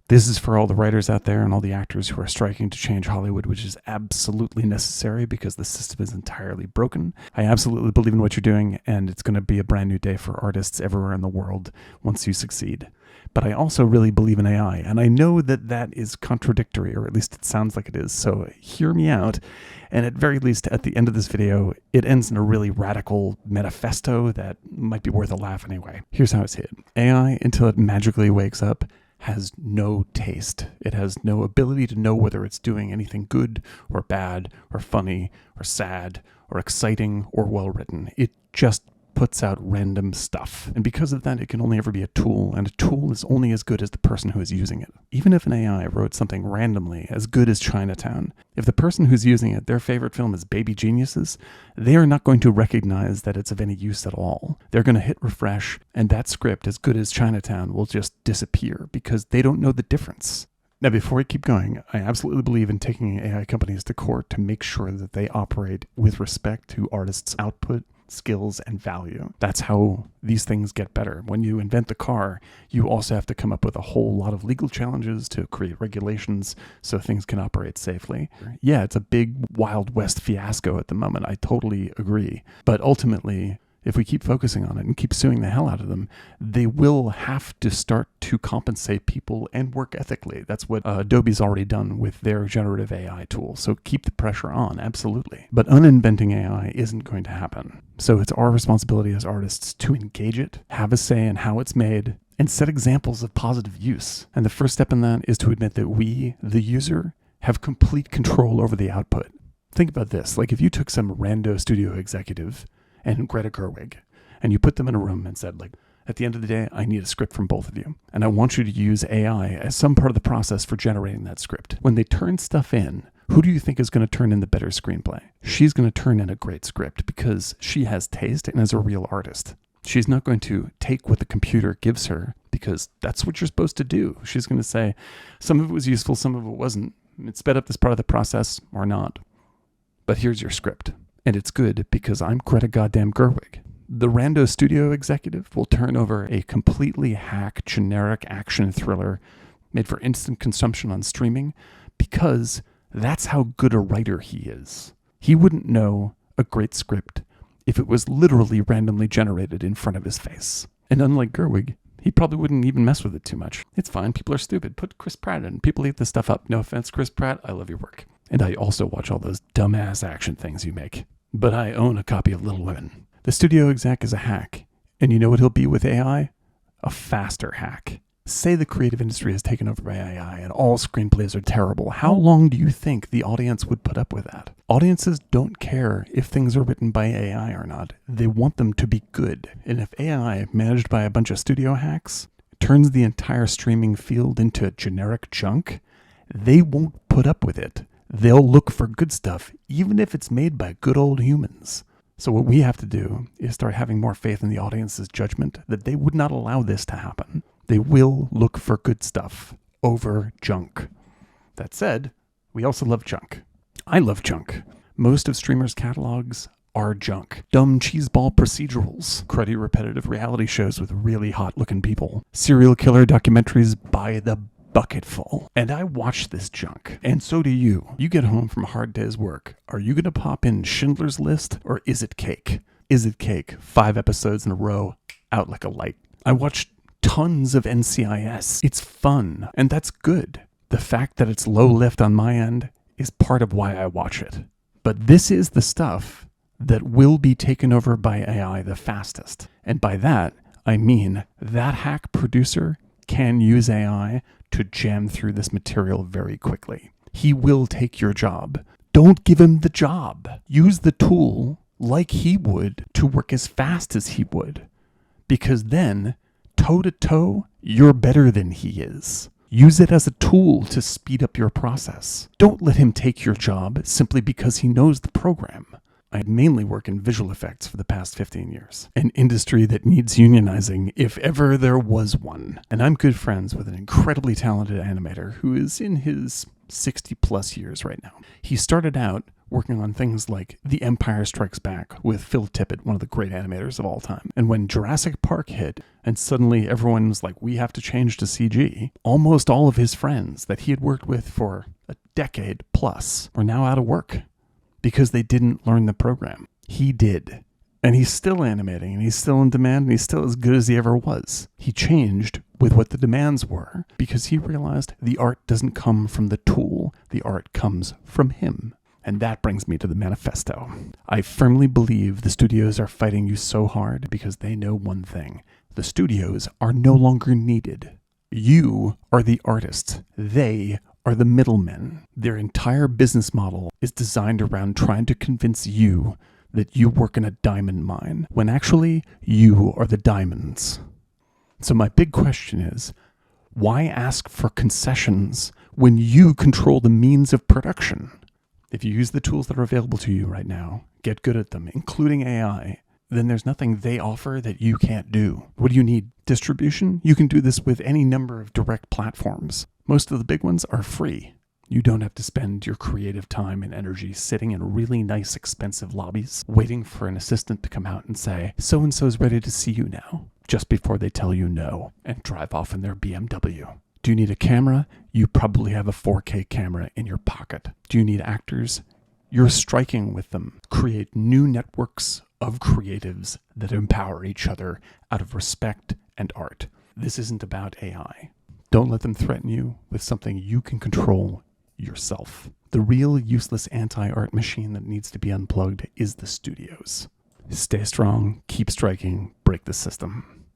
This is for all the writers out there and all the actors who are striking to change Hollywood, which is absolutely necessary because the system is entirely broken. I absolutely believe in what you're doing, and it's going to be a brand new day for artists everywhere in the world once you succeed. But I also really believe in AI, and I know that that is contradictory, or at least it sounds like it is, so hear me out. And at very least, at the end of this video, it ends in a really radical manifesto that might be worth a laugh anyway. Here's how it's hit. AI, until it magically wakes up, has no taste. It has no ability to know whether it's doing anything good or bad or funny or sad or exciting or well-written. It just puts out random stuff. And because of that, it can only ever be a tool, and a tool is only as good as the person who is using it. Even if an AI wrote something randomly as good as Chinatown, if the person who's using it, their favorite film is Baby Geniuses, they are not going to recognize that it's of any use at all. They're going to hit refresh, and that script, as good as Chinatown, will just disappear because they don't know the difference. Now, before we keep going, I absolutely believe in taking AI companies to court to make sure that they operate with respect to artists' output, skills, and value. That's how these things get better. When you invent the car, you also have to come up with a whole lot of legal challenges to create regulations so things can operate safely. Yeah, it's a big Wild West fiasco at the moment. I totally agree. But ultimately, if we keep focusing on it and keep suing the hell out of them, they will have to start to compensate people and work ethically. That's what Adobe's already done with their generative AI tool. So keep the pressure on, absolutely. But uninventing AI isn't going to happen. So it's our responsibility as artists to engage it, have a say in how it's made, and set examples of positive use. And the first step in that is to admit that we, the user, have complete control over the output. Think about this. Like if you took some rando studio executive and Greta Gerwig, and you put them in a room and said, like, at the end of the day, I need a script from both of you. And I want you to use AI as some part of the process for generating that script. When they turn stuff in, who do you think is going to turn in the better screenplay? She's going to turn in a great script because she has taste and is a real artist. She's not going to take what the computer gives her because that's what you're supposed to do. She's going to say, some of it was useful, some of it wasn't. It sped up this part of the process or not. But here's your script. And it's good because I'm Greta goddamn Gerwig. The rando studio executive will turn over a completely hack generic action thriller made for instant consumption on streaming because that's how good a writer he is. He wouldn't know a great script if it was literally randomly generated in front of his face. And unlike Gerwig, he probably wouldn't even mess with it too much. It's fine, people are stupid. Put Chris Pratt in. People eat this stuff up. No offense, Chris Pratt, I love your work. And I also watch all those dumbass action things you make. But I own a copy of Little Women. The studio exec is a hack. And you know what he'll be with AI? A faster hack. Say the creative industry is taken over by AI and all screenplays are terrible. How long do you think the audience would put up with that? Audiences don't care if things are written by AI or not. They want them to be good. And if AI, managed by a bunch of studio hacks, turns the entire streaming field into generic junk, they won't put up with it. They'll look for good stuff, even if it's made by good old humans. So what we have to do is start having more faith in the audience's judgment that they would not allow this to happen. They will look for good stuff over junk. That said, we also love junk. I love junk. Most of streamers' catalogs are junk. Dumb cheeseball procedurals, cruddy repetitive reality shows with really hot-looking people, serial killer documentaries by the bucketful. And I watch this junk. And so do you. You get home from a hard day's work. Are you going to pop in Schindler's List or Is It Cake? Is It Cake? 5 episodes in a row, out like a light. I watched tons of NCIS. It's fun, and that's good. The fact that it's low lift on my end is part of why I watch it. But this is the stuff that will be taken over by AI the fastest. And by that, I mean that hack producer can use AI to jam through this material very quickly. He will take your job. Don't give him the job. Use the tool like he would to work as fast as he would. Because then, toe to toe, you're better than he is. Use it as a tool to speed up your process. Don't let him take your job simply because he knows the program. I mainly work in visual effects for the past 15 years, an industry that needs unionizing if ever there was one. And I'm good friends with an incredibly talented animator who is in his 60 plus years right now. He started out working on things like The Empire Strikes Back with Phil Tippett, one of the great animators of all time. And when Jurassic Park hit, and suddenly everyone was like, we have to change to CG, almost all of his friends that he had worked with for a decade plus were now out of work because they didn't learn the program. He did. And he's still animating, and he's still in demand, and he's still as good as he ever was. He changed with what the demands were because he realized the art doesn't come from the tool. The art comes from him. And that brings me to the manifesto. I firmly believe the studios are fighting you so hard because they know one thing. The studios are no longer needed. You are the artist. They are the middlemen. Their entire business model is designed around trying to convince you that you work in a diamond mine, when actually you are the diamonds. So my big question is, why ask for concessions when you control the means of production? If you use the tools that are available to you right now, get good at them, including AI, then there's nothing they offer that you can't do. What do you need? Distribution? You can do this with any number of direct platforms. Most of the big ones are free. You don't have to spend your creative time and energy sitting in really nice, expensive lobbies, waiting for an assistant to come out and say, so-and-so's ready to see you now, just before they tell you no, and drive off in their BMW. Do you need a camera? You probably have a 4K camera in your pocket. Do you need actors? You're striking with them. Create new networks of creatives that empower each other out of respect and art. This isn't about AI. Don't let them threaten you with something you can control yourself. The real useless anti-art machine that needs to be unplugged is the studios. Stay strong, keep striking, break the system.